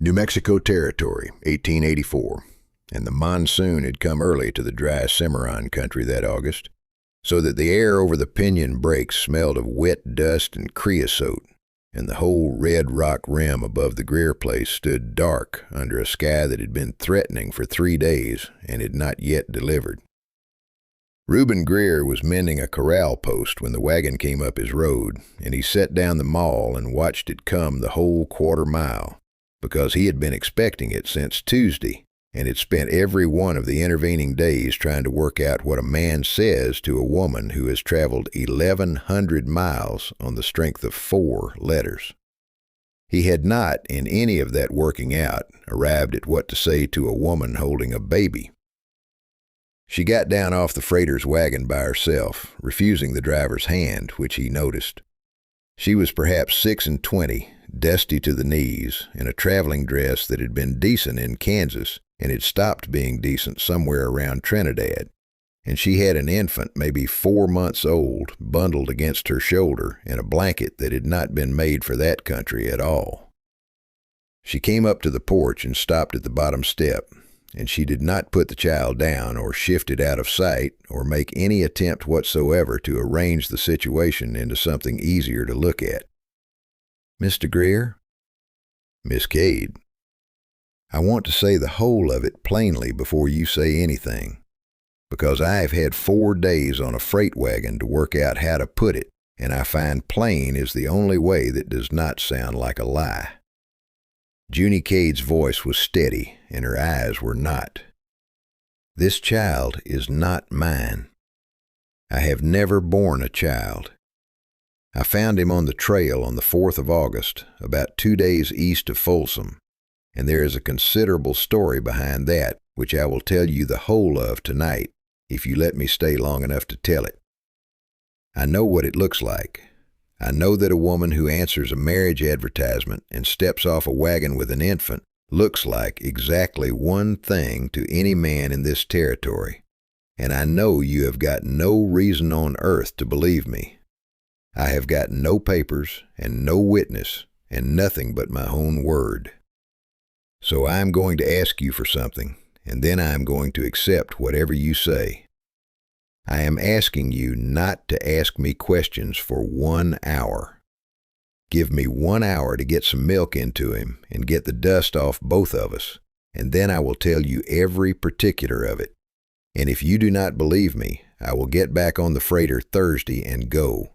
New Mexico Territory, 1884, and the monsoon had come early to the dry Cimarron country that August, so that the air over the Pinyon Breaks smelled of wet dust and creosote, and the whole red rock rim above the Greer place stood dark under a sky that had been threatening for 3 days and had not yet delivered. Reuben Greer was mending a corral post when the wagon came up his road, and he set down the maul and watched it come the whole quarter-mile, because he had been expecting it since Tuesday, and had spent every one of the intervening days trying to work out what a man says to a woman who has traveled 1,100 miles on the strength of 4 letters. He had not, in any of that working out, arrived at what to say to a woman holding a baby. She got down off the freighter's wagon by herself, refusing the driver's hand, which he noticed. She was perhaps 26, dusty to the knees, in a traveling dress that had been decent in Kansas and had stopped being decent somewhere around Trinidad, and she had an infant maybe 4 months old bundled against her shoulder in a blanket that had not been made for that country at all. She came up to the porch and stopped at the bottom step, and she did not put the child down or shift it out of sight or make any attempt whatsoever to arrange the situation into something easier to look at. "Mr. Greer?" "Miss Cade." "I want to say the whole of it plainly before you say anything, because I have had 4 days on a freight wagon to work out how to put it, and I find plain is the only way that does not sound like a lie." Junie Cade's voice was steady, and her eyes were not. "This child is not mine. I have never borne a child. I found him on the trail on the 4th of August, about 2 days east of Folsom, and there is a considerable story behind that, which I will tell you the whole of tonight, if you let me stay long enough to tell it. I know what it looks like. I know that a woman who answers a marriage advertisement and steps off a wagon with an infant looks like exactly one thing to any man in this territory, and I know you have got no reason on earth to believe me. I have got no papers and no witness and nothing but my own word. So I am going to ask you for something, and then I am going to accept whatever you say. I am asking you not to ask me questions for 1 hour. Give me 1 hour to get some milk into him and get the dust off both of us, and then I will tell you every particular of it. And if you do not believe me, I will get back on the freighter Thursday and go,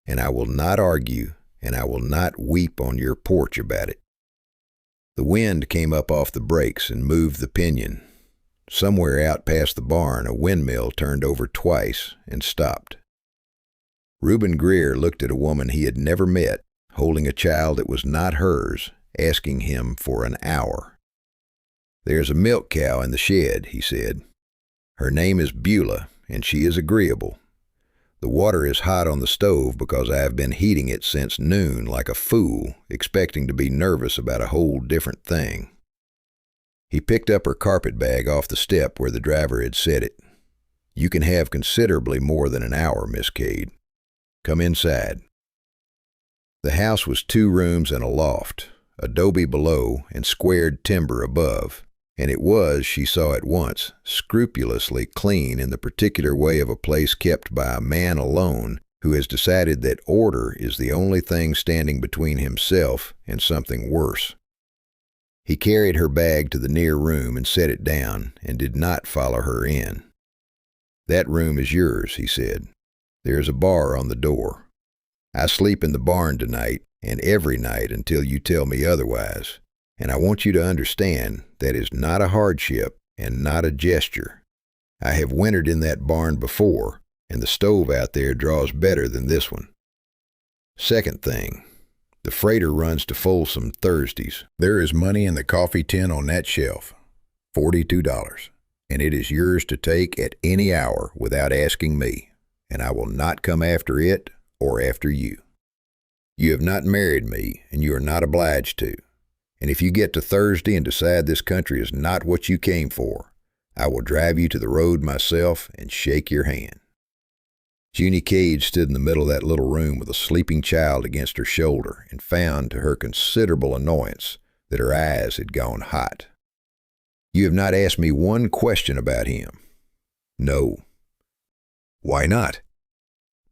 and I will not argue, and I will not weep on your porch about it." The wind came up off the breaks and moved the Pinyon. Somewhere out past the barn, a windmill turned over twice and stopped. Reuben Greer looked at a woman he had never met, holding a child that was not hers, asking him for an hour. "There's a milk cow in the shed," he said. "Her name is Beulah, and she is agreeable. The water is hot on the stove because I have been heating it since noon like a fool, expecting to be nervous about a whole different thing." He picked up her carpet bag off the step where the driver had set it. "You can have considerably more than an hour, Miss Cade. Come inside." The house was 2 rooms and a loft, adobe below and squared timber above, and it was, she saw at once, scrupulously clean in the particular way of a place kept by a man alone who has decided that order is the only thing standing between himself and something worse. He carried her bag to the near room and set it down, and did not follow her in. "That room is yours," he said. "There is a bar on the door. I sleep in the barn tonight, and every night until you tell me otherwise, and I want you to understand that is not a hardship and not a gesture. I have wintered in that barn before, and the stove out there draws better than this one. Second thing, the freighter runs to Folsom Thursdays. There is money in the coffee tin on that shelf, $42, and it is yours to take at any hour without asking me, and I will not come after it or after you. You have not married me, and you are not obliged to, and if you get to Thursday and decide this country is not what you came for, I will drive you to the road myself and shake your hand." Junie Cade stood in the middle of that little room with a sleeping child against her shoulder, and found, to her considerable annoyance, that her eyes had gone hot. "You have not asked me one question about him." "No." "Why not?"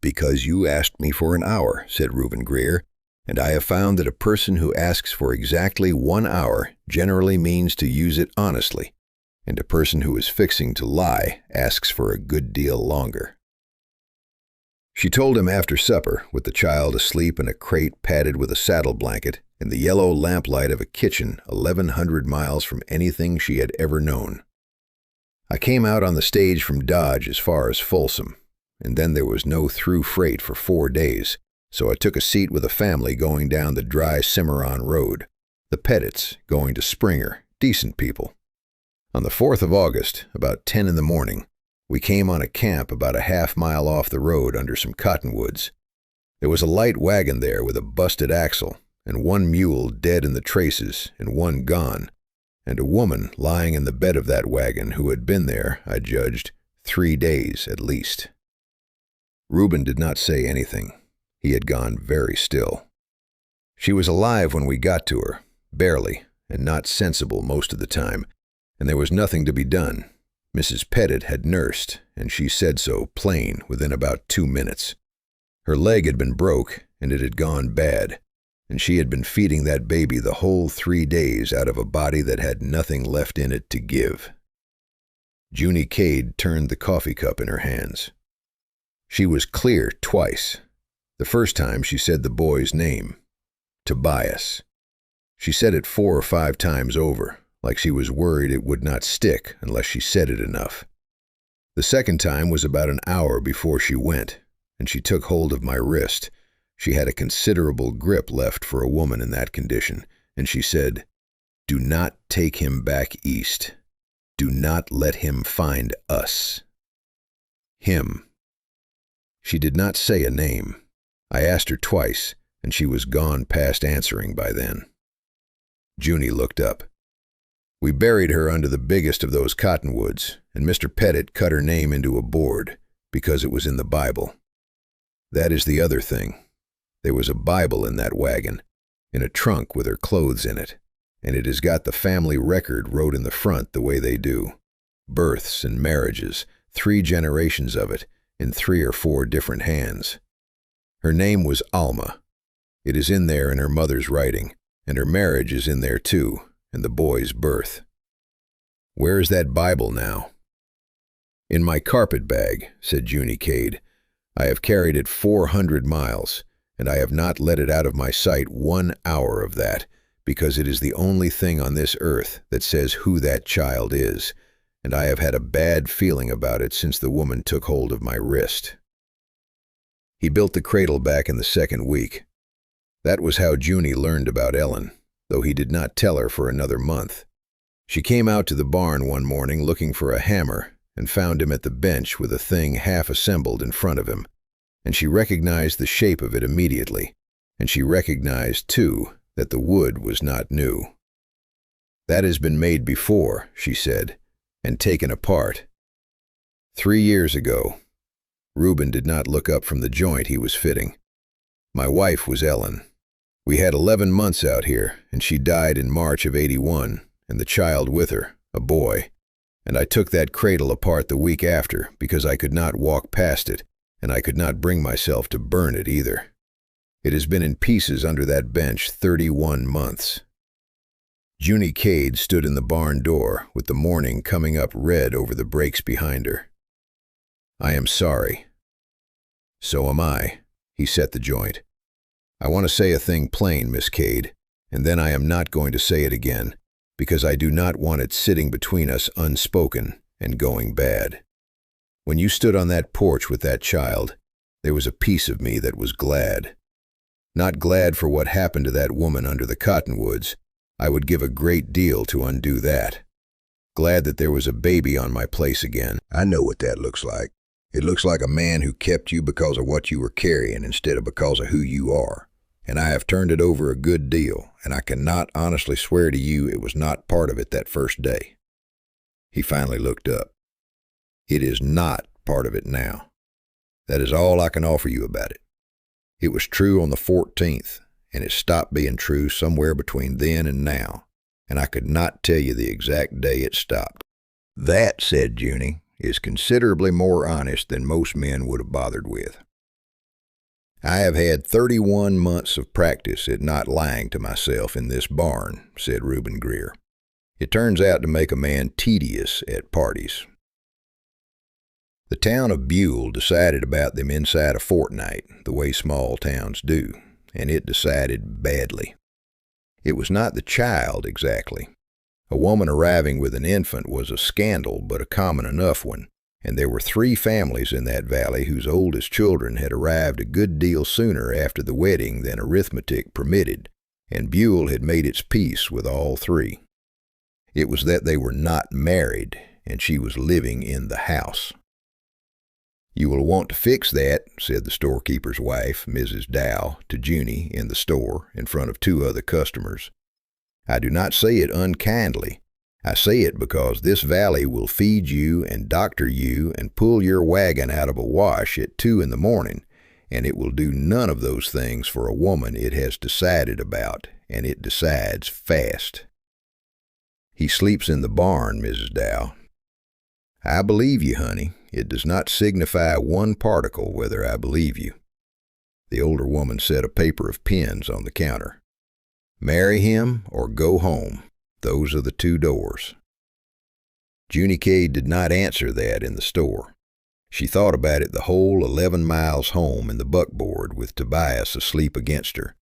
"Because you asked me for an hour," said Reuben Greer, "and I have found that a person who asks for exactly 1 hour generally means to use it honestly, and a person who is fixing to lie asks for a good deal longer." She told him after supper, with the child asleep in a crate padded with a saddle blanket, in the yellow lamplight of a kitchen 1,100 miles from anything she had ever known. I came out on the stage from Dodge as far as Folsom, and then there was no through freight for 4 days, so I took a seat with a family going down the dry Cimarron Road, the Pettits going to Springer, decent people. On the 4th of August, about 10 in the morning, we came on a camp about a half-mile off the road under some cottonwoods. There was a light wagon there with a busted axle, and 1 mule dead in the traces and 1 gone, and a woman lying in the bed of that wagon who had been there, I judged, 3 days at least. Reuben did not say anything. He had gone very still. She was alive when we got to her, barely, and not sensible most of the time, and there was nothing to be done. Mrs. Pettit had nursed, and she said so plain within about 2 minutes. Her leg had been broke, and it had gone bad, and she had been feeding that baby the whole 3 days out of a body that had nothing left in it to give. Junie Cade turned the coffee cup in her hands. She was clear twice. The first time she said the boy's name, Tobias. She said it 4 or 5 times over, like she was worried it would not stick unless she said it enough. The second time was about an hour before she went, and she took hold of my wrist. She had a considerable grip left for a woman in that condition, and she said, "Do not take him back east. Do not let him find us." Him. She did not say a name. I asked her twice, and she was gone past answering by then. Junie looked up. "We buried her under the biggest of those cottonwoods, and Mr. Pettit cut her name into a board, because it was in the Bible. That is the other thing. There was a Bible in that wagon, in a trunk with her clothes in it, and it has got the family record wrote in the front the way they do. Births and marriages, 3 generations of it, in 3 or 4 different hands. Her name was Alma. It is in there in her mother's writing, and her marriage is in there too, and the boy's birth. Where is that Bible now?" "In my carpet bag," said Junie Cade. "I have carried it 400 miles, and I have not let it out of my sight 1 hour of that, because it is the only thing on this earth that says who that child is, and I have had a bad feeling about it since the woman took hold of my wrist." He built the cradle back in the 2nd week. That was how Junie learned about Ellen, though he did not tell her for another month. She came out to the barn one morning looking for a hammer and found him at the bench with a thing half assembled in front of him, and she recognized the shape of it immediately, and she recognized, too, that the wood was not new. "That has been made before," she said, "and taken apart. 3 years ago." Reuben did not look up from the joint he was fitting. "My wife was Ellen. We had 11 months out here, and she died in March of '81, and the child with her, a boy. And I took that cradle apart the week after because I could not walk past it, and I could not bring myself to burn it either. It has been in pieces under that bench 31 months. Junie Cade stood in the barn door with the morning coming up red over the brakes behind her. "I am sorry." "So am I." He set the joint. "I want to say a thing plain, Miss Cade, and then I am not going to say it again, because I do not want it sitting between us unspoken and going bad. When you stood on that porch with that child, there was a piece of me that was glad. Not glad for what happened to that woman under the cottonwoods. I would give a great deal to undo that. Glad that there was a baby on my place again. I know what that looks like. It looks like a man who kept you because of what you were carrying instead of because of who you are. And I have turned it over a good deal, and I cannot honestly swear to you it was not part of it that first day." He finally looked up. "It is not part of it now. That is all I can offer you about it. It was true on the 14th, and it stopped being true somewhere between then and now. and I could not tell you the exact day it stopped. That, said Junie, is considerably more honest than most men would have bothered with. I have had 31 months of practice at not lying to myself in this barn, said Reuben Greer. It turns out to make a man tedious at parties. The town of Buell decided about them inside a fortnight, the way small towns do, and it decided badly. It was not the child exactly. A woman arriving with an infant was a scandal, but a common enough one, and there were 3 families in that valley whose oldest children had arrived a good deal sooner after the wedding than arithmetic permitted, and Buell had made its peace with all 3. It was that they were not married, and she was living in the house. "You will want to fix that," said the storekeeper's wife, Mrs. Dow, to Junie in the store in front of 2 other customers. "I do not say it unkindly. I say it because this valley will feed you and doctor you and pull your wagon out of a wash at 2 in the morning, and it will do none of those things for a woman it has decided about, and it decides fast." "He sleeps in the barn, Mrs. Dow." "I believe you, honey. It does not signify one particle whether I believe you." The older woman set a paper of pens on the counter. "Marry him or go home. Those are the 2 doors." Junie Cade did not answer that in the store. She thought about it the whole 11 miles home in the buckboard with Tobias asleep against her,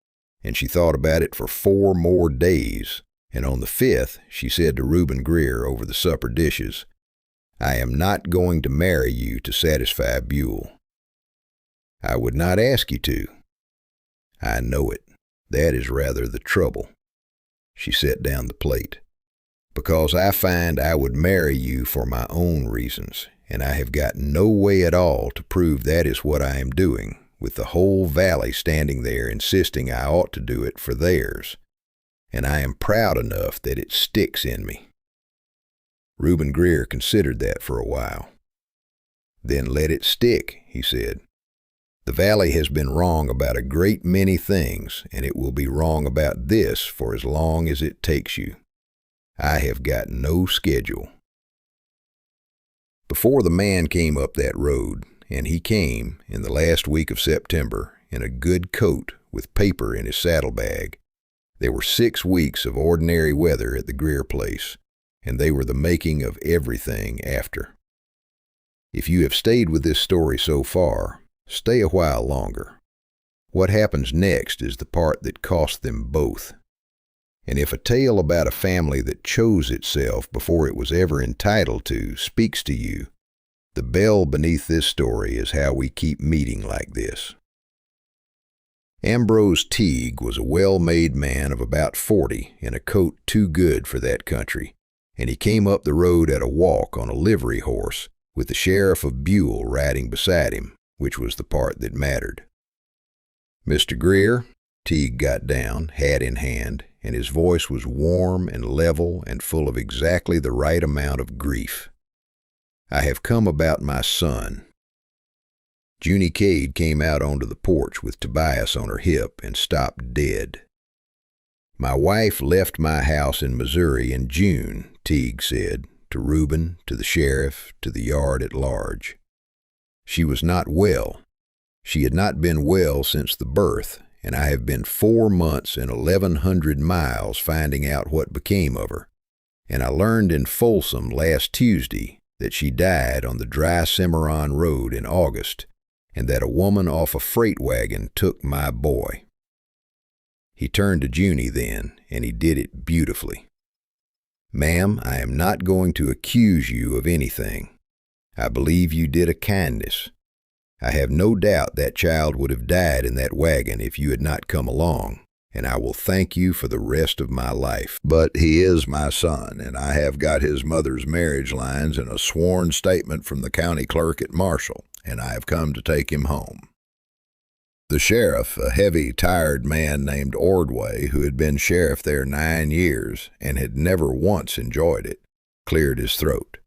and she thought about it for 4 more days, and on the 5th she said to Reuben Greer over the supper dishes, "I am not going to marry you to satisfy Buell." "I would not ask you to." "I know it. That is rather the trouble." She set down the plate. "Because I find I would marry you for my own reasons, and I have got no way at all to prove that is what I am doing, with the whole valley standing there insisting I ought to do it for theirs. And I am proud enough that it sticks in me." Reuben Greer considered that for a while. "Then let it stick," he said. "The valley has been wrong about a great many things, and it will be wrong about this for as long as it takes you. I have got no schedule." Before the man came up that road, and he came, in the last week of September, in a good coat with paper in his saddlebag, there were 6 weeks of ordinary weather at the Greer place, and they were the making of everything after. If you have stayed with this story so far, stay a while longer. What happens next is the part that cost them both. And if a tale about a family that chose itself before it was ever entitled to speaks to you, the bell beneath this story is how we keep meeting like this. Ambrose Teague was a well-made man of about 40 in a coat too good for that country, and he came up the road at a walk on a livery horse with the sheriff of Buell riding beside him, which was the part that mattered. "Mr. Greer," Teague got down, hat in hand, and his voice was warm and level and full of exactly the right amount of grief. "I have come about my son." Junie Cade came out onto the porch with Tobias on her hip and stopped dead. "My wife left my house in Missouri in June," Teague said, to Reuben, to the sheriff, to the yard at large. "She was not well. She had not been well since the birth, and I have been 4 months and 1,100 miles finding out what became of her, and I learned in Folsom last Tuesday that she died on the dry Cimarron Road in August, and that a woman off a freight wagon took my boy." He turned to Junie then, and he did it beautifully. "Ma'am, I am not going to accuse you of anything. I believe you did a kindness. I have no doubt that child would have died in that wagon if you had not come along, and I will thank you for the rest of my life. But he is my son, and I have got his mother's marriage lines and a sworn statement from the county clerk at Marshall, and I have come to take him home." The sheriff, a heavy, tired man named Ordway, who had been sheriff there 9 years and had never once enjoyed it, cleared his throat.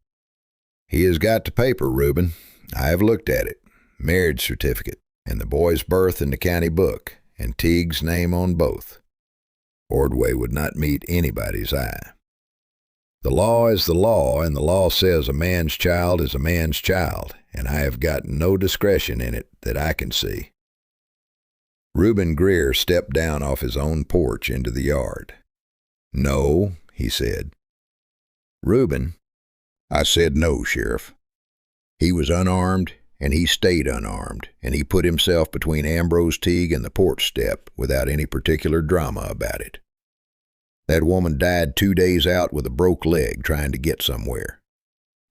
"He has got the paper, Reuben. I have looked at it. Marriage certificate, and the boy's birth in the county book, and Teague's name on both." Ordway would not meet anybody's eye. The law is the law, and the law says a man's child is a man's child, and I have got no discretion in it that I can see. Reuben Greer stepped down off his own porch into the yard. "No," he said. "Reuben." "I said no, Sheriff. He was unarmed, and he stayed unarmed, and he put himself between Ambrose Teague and the porch step without any particular drama about it. That woman died 2 days out with a broke leg trying to get somewhere.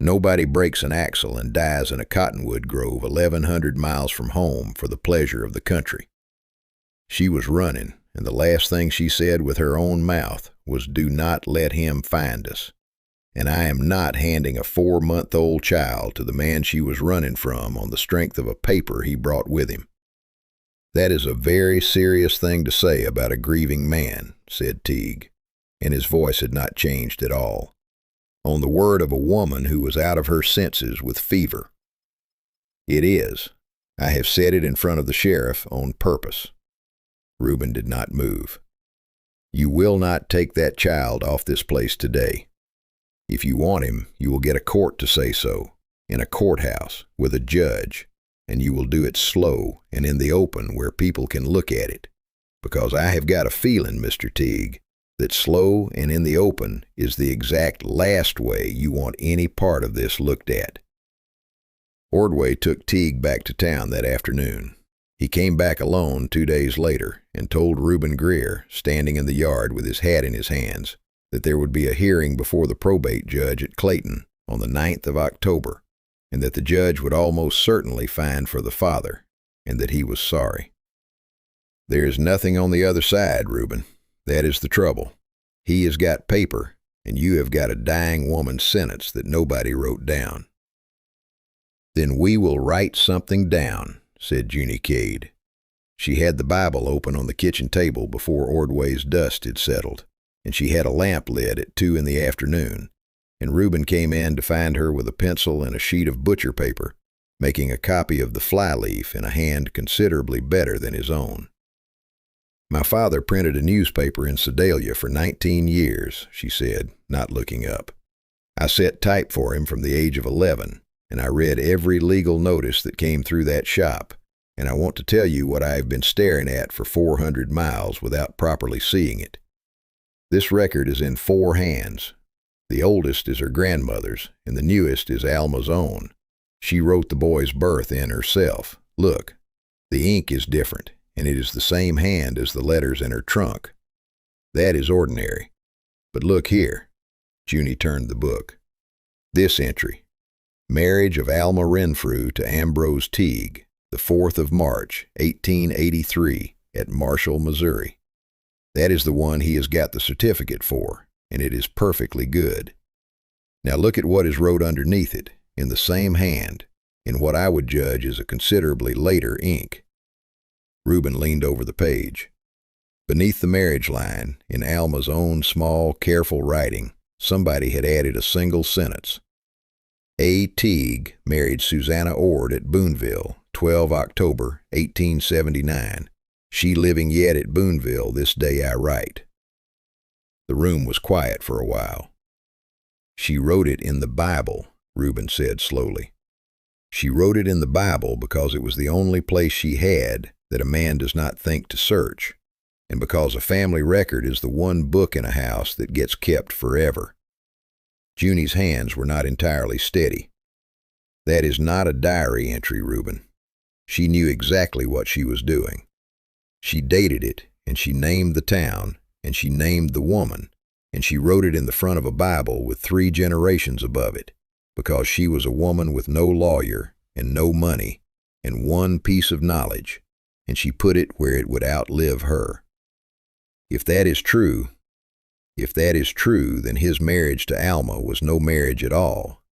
Nobody breaks an axle and dies in a cottonwood grove 1,100 miles from home for the pleasure of the country. She was running, and the last thing she said with her own mouth was, 'Do not let him find us.' And I am not handing a 4-month-old child to the man she was running from on the strength of a paper he brought with him." "That is a very serious thing to say about a grieving man," said Teague, and his voice had not changed at all. "On the word of a woman who was out of her senses with fever." "It is. I have said it in front of the sheriff on purpose." Reuben did not move. "You will not take that child off this place today. If you want him, you will get a court to say so, in a courthouse, with a judge, and you will do it slow and in the open where people can look at it, because I have got a feeling, Mr. Teague, that slow and in the open is the exact last way you want any part of this looked at." Ordway took Teague back to town that afternoon. He came back alone 2 days later and told Reuben Greer, standing in the yard with his hat in his hands, that there would be a hearing before the probate judge at Clayton on the 9th of October, and that the judge would almost certainly find for the father, and that he was sorry. "There is nothing on the other side, Reuben. That is the trouble. He has got paper, and you have got a dying woman's sentence that nobody wrote down." "Then we will write something down," said Junie Cade. She had the Bible open on the kitchen table before Ordway's dust had settled, and she had a lamp lit at 2 in the afternoon, and Reuben came in to find her with a pencil and a sheet of butcher paper, making a copy of the flyleaf in a hand considerably better than his own. "My father printed a newspaper in Sedalia for 19 years, she said, not looking up. "I set type for him from the age of 11, and I read every legal notice that came through that shop, and I want to tell you what I have been staring at for 400 miles without properly seeing it. This record is in 4 hands. The oldest is her grandmother's, and the newest is Alma's own. She wrote the boy's birth in herself. Look, the ink is different, and it is the same hand as the letters in her trunk. That is ordinary. But look here." Junie turned the book. "This entry: Marriage of Alma Renfrew to Ambrose Teague, the 4th of March, 1883, at Marshall, Missouri. That is the one he has got the certificate for, and it is perfectly good. Now look at what is wrote underneath it, in the same hand, in what I would judge is a considerably later ink." Reuben leaned over the page. Beneath the marriage line, in Alma's own small, careful writing, somebody had added a single sentence. "A. Teague married Susanna Ord at Boonville, 12 October, 1879. She living yet at Boonville this day I write." The room was quiet for a while. "She wrote it in the Bible," Reuben said slowly. "She wrote it in the Bible because it was the only place she had that a man does not think to search, and because a family record is the one book in a house that gets kept forever." Junie's hands were not entirely steady. "That is not a diary entry, Reuben. She knew exactly what she was doing. She dated it, and she named the town, and she named the woman, and she wrote it in the front of a Bible with 3 generations above it, because she was a woman with no lawyer and no money and one piece of knowledge, and she put it where it would outlive her. If that is true, then his marriage to Alma was no marriage at all,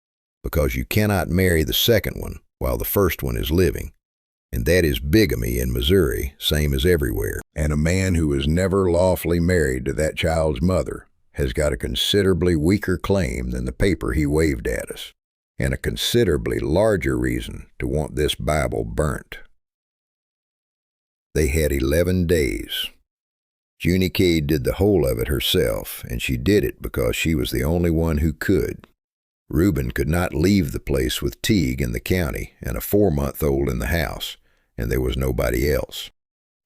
because you cannot marry the second one while the first one is living, and that is bigamy in Missouri, same as everywhere. And a man who is never lawfully married to that child's mother has got a considerably weaker claim than the paper he waved at us, and a considerably larger reason to want this Bible burnt." They had 11 days. Junie Cade did the whole of it herself, and she did it because she was the only one who could. Reuben could not leave the place with Teague in the county and a 4-month-old in the house, and there was nobody else.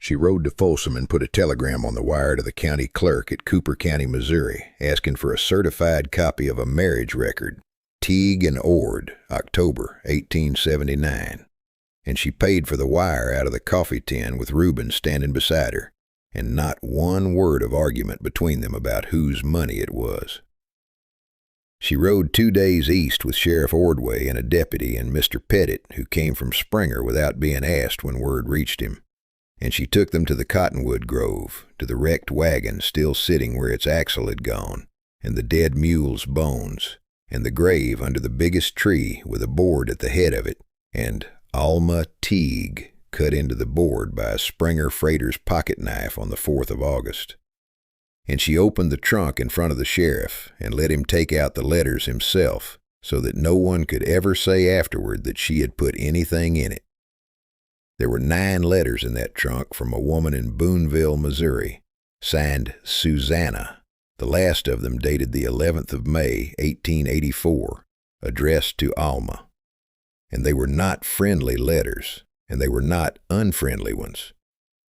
She rode to Folsom and put a telegram on the wire to the county clerk at Cooper County, Missouri, asking for a certified copy of a marriage record, Teague and Ord, October 1879. And she paid for the wire out of the coffee tin with Reuben standing beside her, and not one word of argument between them about whose money it was. She rode 2 days east with Sheriff Ordway and a deputy and Mr. Pettit, who came from Springer without being asked when word reached him. And she took them to the cottonwood grove, to the wrecked wagon still sitting where its axle had gone, and the dead mule's bones, and the grave under the biggest tree with a board at the head of it, and Alma Teague cut into the board by a Springer freighter's pocket knife on the 4th of August. And she opened the trunk in front of the sheriff and let him take out the letters himself so that no one could ever say afterward that she had put anything in it. There were 9 letters in that trunk from a woman in Booneville, Missouri, signed Susanna, the last of them dated the 11th of May, 1884, addressed to Alma. And they were not friendly letters, and they were not unfriendly ones.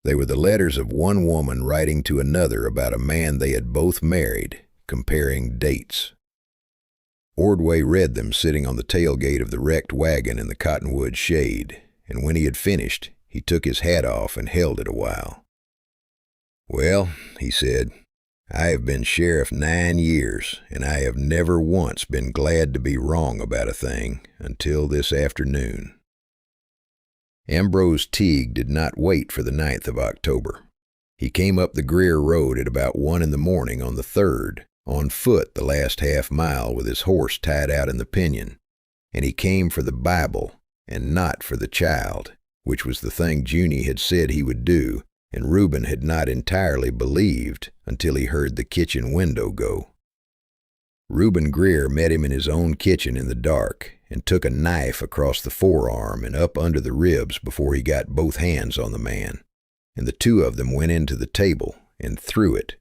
They were the letters of one woman writing to another about a man they had both married, comparing dates. Ordway read them sitting on the tailgate of the wrecked wagon in the cottonwood shade, and when he had finished, he took his hat off and held it a while. "Well," he said, "I have been sheriff 9 years, and I have never once been glad to be wrong about a thing until this afternoon." Ambrose Teague did not wait for the 9th of October. He came up the Greer Road at about 1 in the morning on the 3rd, on foot the last half-mile with his horse tied out in the pinyon, and he came for the Bible and not for the child, which was the thing Junie had said he would do, and Reuben had not entirely believed until he heard the kitchen window go. Reuben Greer met him in his own kitchen in the dark and took a knife across the forearm and up under the ribs before he got both hands on the man, and the two of them went into the table and threw it,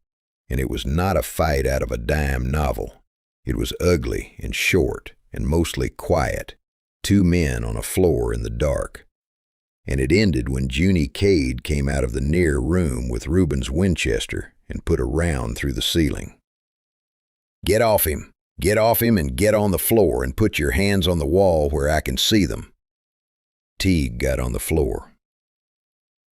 and it was not a fight out of a dime novel. It was ugly and short and mostly quiet, 2 men on a floor in the dark. And it ended when Junie Cade came out of the near room with Reuben's Winchester and put a round through the ceiling. "Get off him! Get off him and get on the floor and put your hands on the wall where I can see them." Teague got on the floor.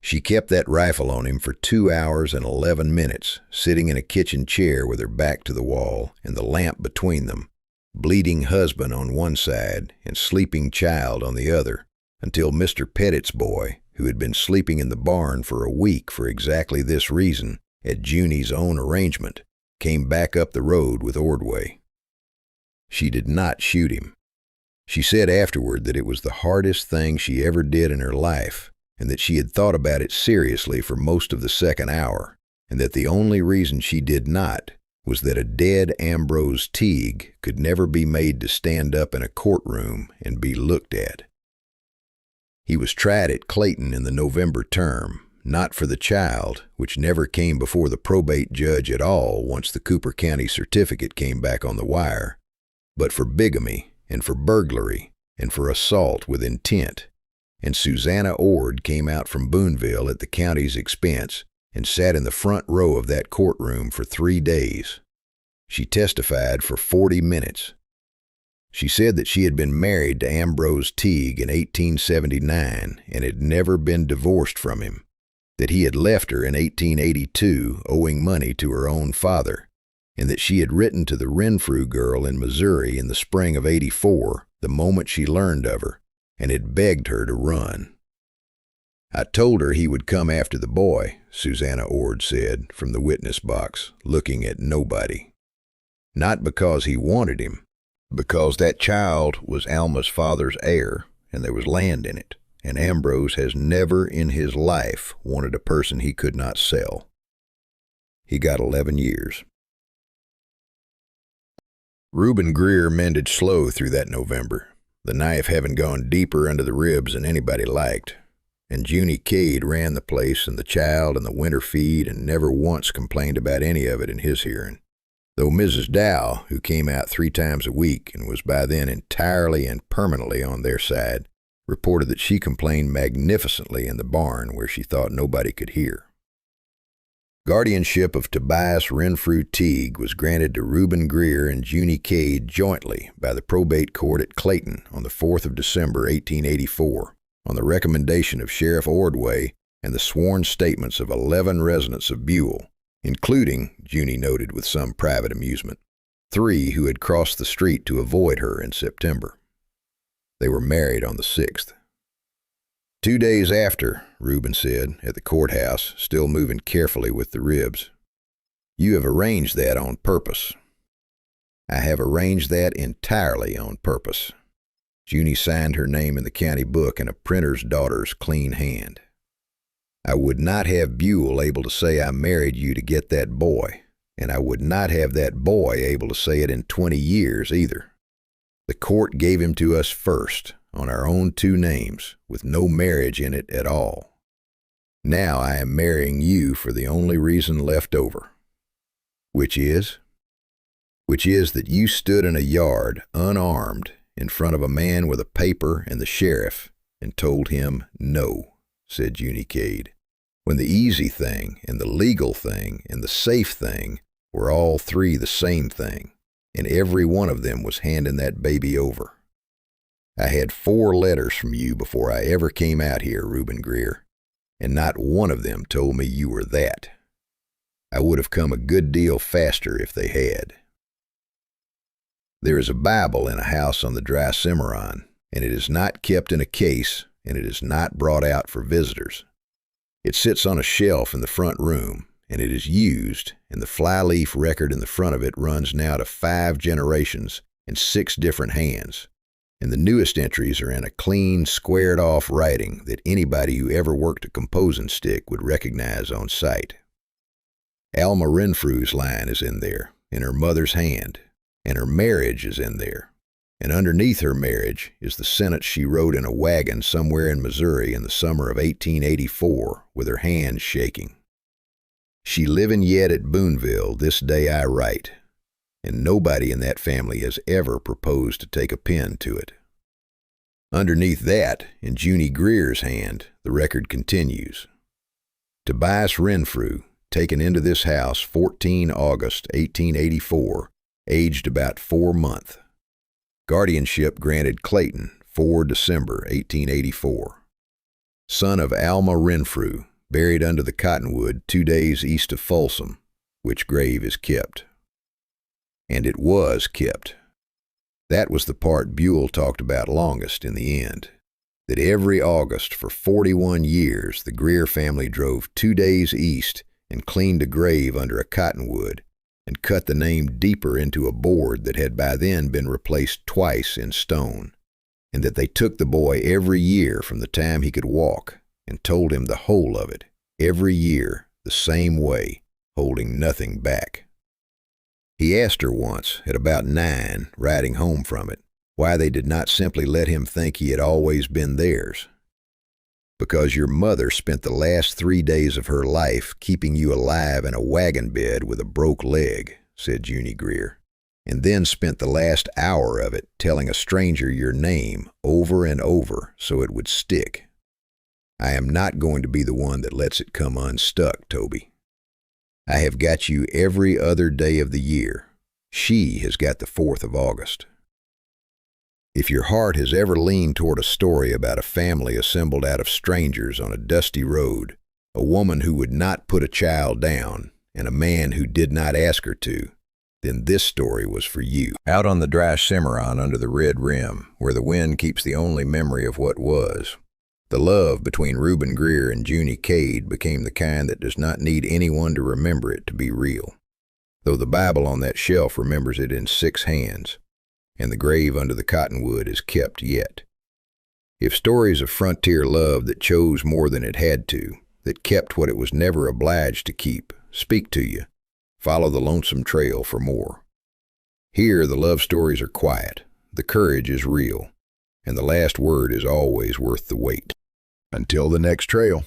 She kept that rifle on him for 2 hours and 11 minutes, sitting in a kitchen chair with her back to the wall and the lamp between them, bleeding husband on one side and sleeping child on the other, until Mr. Pettit's boy, who had been sleeping in the barn for a week for exactly this reason, at Junie's own arrangement, came back up the road with Ordway. She did not shoot him. She said afterward that it was the hardest thing she ever did in her life, and that she had thought about it seriously for most of the second hour, and that the only reason she did not was that a dead Ambrose Teague could never be made to stand up in a courtroom and be looked at. He was tried at Clayton in the November term, not for the child, which never came before the probate judge at all once the Cooper County certificate came back on the wire, but for bigamy and for burglary and for assault with intent. And Susanna Ord came out from Booneville at the county's expense and sat in the front row of that courtroom for 3 days. She testified for 40 minutes. She said that she had been married to Ambrose Teague in 1879 and had never been divorced from him, that he had left her in 1882 owing money to her own father, and that she had written to the Renfrew girl in Missouri in the spring of '84 the moment she learned of her, and had begged her to run. "I told her he would come after the boy," Susanna Ord said from the witness box, looking at nobody. "Not because he wanted him, because that child was Alma's father's heir, and there was land in it, and Ambrose has never in his life wanted a person he could not sell." He got 11 years. Reuben Greer mended slow through that November, the knife having gone deeper under the ribs than anybody liked. And Junie Cade ran the place and the child and the winter feed and never once complained about any of it in his hearing. Though Mrs. Dow, who came out 3 times a week and was by then entirely and permanently on their side, reported that she complained magnificently in the barn where she thought nobody could hear. Guardianship of Tobias Renfrew Teague was granted to Reuben Greer and Junie Cade jointly by the probate court at Clayton on the 4th of December, 1884, on the recommendation of Sheriff Ordway and the sworn statements of 11 residents of Buell, including, Junie noted with some private amusement, 3 who had crossed the street to avoid her in September. They were married on the 6th. 2 days after, Reuben said, at the courthouse, still moving carefully with the ribs, "You have arranged that on purpose." "I have arranged that entirely on purpose." Junie signed her name in the county book in a printer's daughter's clean hand. "I would not have Buell able to say I married you to get that boy, and I would not have that boy able to say it in 20 years either. The court gave him to us first, on our own 2 names, with no marriage in it at all. Now I am marrying you for the only reason left over. Which is that you stood in a yard, unarmed, in front of a man with a paper and the sheriff, and told him no," said Junie Cade, "when the easy thing and the legal thing and the safe thing were all 3 the same thing, and every one of them was handing that baby over. I had 4 letters from you before I ever came out here, Reuben Greer, and not one of them told me you were that. I would have come a good deal faster if they had. There is a Bible in a house on the Dry Cimarron, and it is not kept in a case, and it is not brought out for visitors. It sits on a shelf in the front room, and it is used, and the flyleaf record in the front of it runs now to 5 generations in 6 different hands, and the newest entries are in a clean, squared-off writing that anybody who ever worked a composing stick would recognize on sight. Alma Renfrew's line is in there, in her mother's hand, and her marriage is in there, and underneath her marriage is the sentence she wrote in a wagon somewhere in Missouri in the summer of 1884 with her hands shaking. She living yet at Boonville this day I write, and nobody in that family has ever proposed to take a pen to it. Underneath that, in Junie Greer's hand, the record continues. Tobias Renfrew, taken into this house 14 August 1884, aged about 4 months. Guardianship granted Clayton 4 December 1884. Son of Alma Renfrew, buried under the cottonwood 2 days east of Folsom, which grave is kept. And it was kept. That was the part Buell talked about longest in the end, that every August for 41 years the Greer family drove 2 days east and cleaned a grave under a cottonwood and cut the name deeper into a board that had by then been replaced twice in stone, and that they took the boy every year from the time he could walk and told him the whole of it, every year, the same way, holding nothing back. He asked her once, at about 9, riding home from it, why they did not simply let him think he had always been theirs. "Because your mother spent the last 3 days of her life keeping you alive in a wagon bed with a broke leg," said Junie Greer, "and then spent the last hour of it telling a stranger your name over and over so it would stick. I am not going to be the one that lets it come unstuck, Toby. I have got you every other day of the year. She has got the 4th of August. If your heart has ever leaned toward a story about a family assembled out of strangers on a dusty road, a woman who would not put a child down, and a man who did not ask her to, then this story was for you. Out on the Dry Cimarron under the red rim, where the wind keeps the only memory of what was, the love between Reuben Greer and Junie Cade became the kind that does not need anyone to remember it to be real, though the Bible on that shelf remembers it in 6 hands, and the grave under the cottonwood is kept yet. If stories of frontier love that chose more than it had to, that kept what it was never obliged to keep, speak to you, follow the lonesome trail for more. Here the love stories are quiet, the courage is real, and the last word is always worth the wait. Until the next trail.